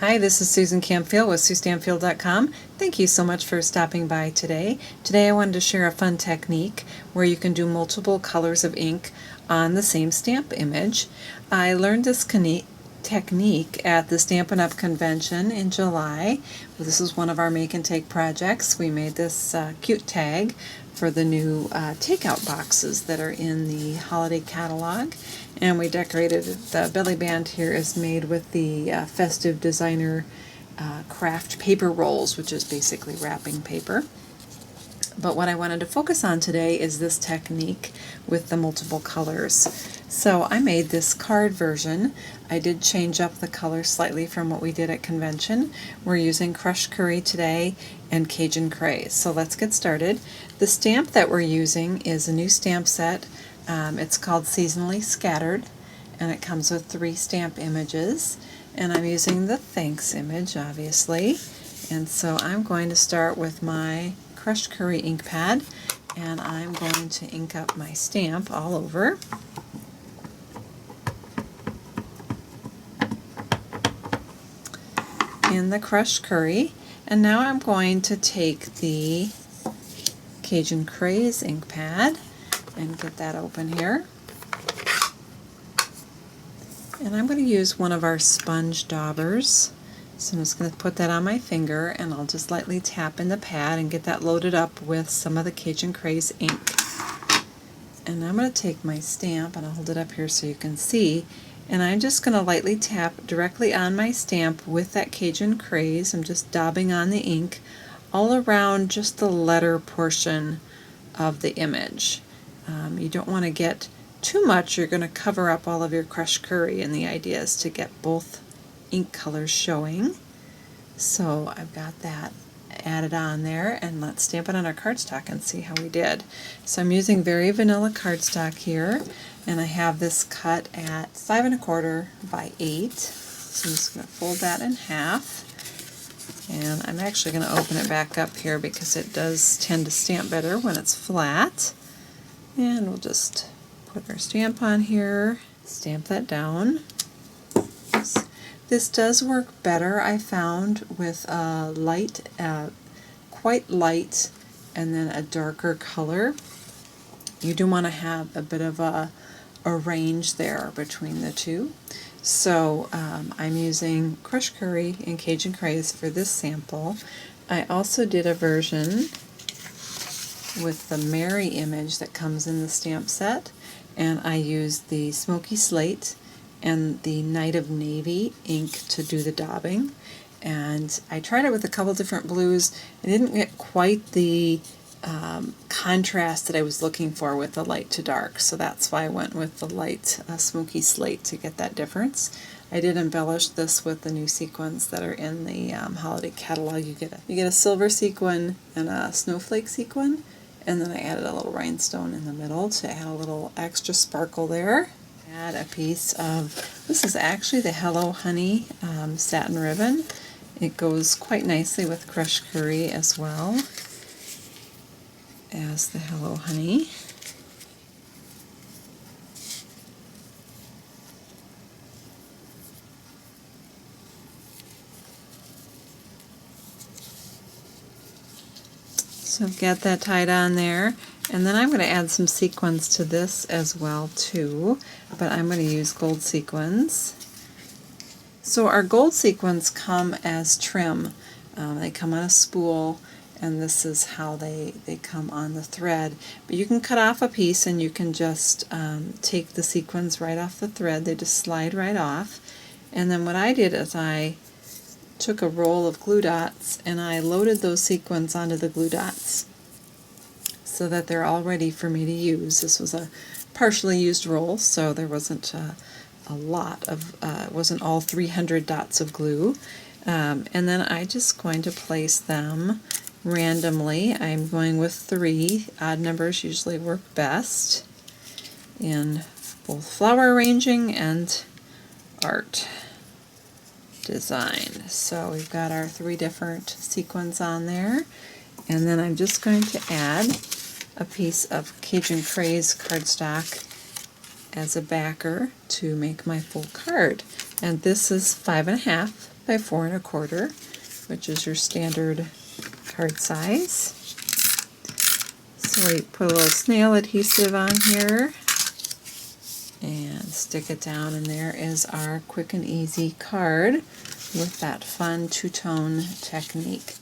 Hi, this is Susan Campfield with SueStampfield.com. Thank you so much for stopping by today. Today I wanted to share a fun technique where you can do multiple colors of ink on the same stamp image. I learned this technique at the Stampin' Up! Convention in July. This is one of our make and take projects. We made this cute tag for the new takeout boxes that are in the holiday catalog. And we decorated the belly band here is made with the festive designer craft paper rolls, which is basically wrapping paper. But what I wanted to focus on today is this technique with the multiple colors. So I made this card version. I did change up the color slightly from what we did at convention. We're using crushed curry today and Cajun craze. So let's get started. The stamp that we're using is a new stamp set. It's called Seasonally Scattered, and it comes with 3 stamp images. And I'm using the thanks image, obviously. And so I'm going to start with my crushed curry ink pad, and I'm going to ink up my stamp all over. In the crushed curry. And now I'm going to take the Cajun craze ink pad and get that open here. And I'm going to use one of our sponge daubers. So I'm just going to put that on my finger, and I'll just lightly tap in the pad and get that loaded up with some of the Cajun craze ink. And I'm going to take my stamp, and I'll hold it up here so you can see, and I'm just going to lightly tap directly on my stamp with that Cajun craze. I'm just daubing on the ink all around just the letter portion of the image. You don't want to get too much, you're going to cover up all of your crushed curry, and the idea is to get both ink colors showing. So I've got that added on there, and let's stamp it on our cardstock and see how we did. So I'm using very vanilla cardstock here, and I have this cut at 5 1/4 by 8. So I'm just going to fold that in half. And I'm actually going to open it back up here because it does tend to stamp better when it's flat. And we'll just put our stamp on here, stamp that down. This does work better, I found, with a light, quite light, and then a darker color. You do want to have a bit of a range there between the two. So I'm using crushed curry and Cajun craze for this sample. I also did a version with the Mary image that comes in the stamp set, and I used the Smoky Slate and the Night of Navy ink to do the daubing. And I tried it with a couple different blues. I didn't get quite the contrast that I was looking for with the light to dark, so that's why I went with the light Smoky Slate to get that difference. I did embellish this with the new sequins that are in the holiday catalog. You get a silver sequin and a snowflake sequin, and then I added a little rhinestone in the middle to add a little extra sparkle there. Add a piece of, this is actually the Hello Honey satin ribbon. It goes quite nicely with crushed curry as well as the Hello Honey. So I've got that tied on there, and then I'm going to add some sequins to this as well too, but I'm going to use gold sequins. So our gold sequins come as trim. They come on a spool, and this is how they come on the thread. But you can cut off a piece and you can just take the sequins right off the thread. They just slide right off. And then what I did is I took a roll of glue dots and I loaded those sequins onto the glue dots so that they're all ready for me to use. This was a partially used roll, so there wasn't a lot of, it wasn't all 300 dots of glue. And then I'm just going to place them randomly. I'm going with 3. Odd numbers usually work best in both flower arranging and art design. So we've got our 3 different sequins on there, and then I'm just going to add a piece of Cajun craze cardstock as a backer to make my full card. And this is 5 1/2 by 4 1/4, which is your standard card size. So we put a little snail adhesive on here and stick it down, and there is our quick and easy card with that fun two-tone technique.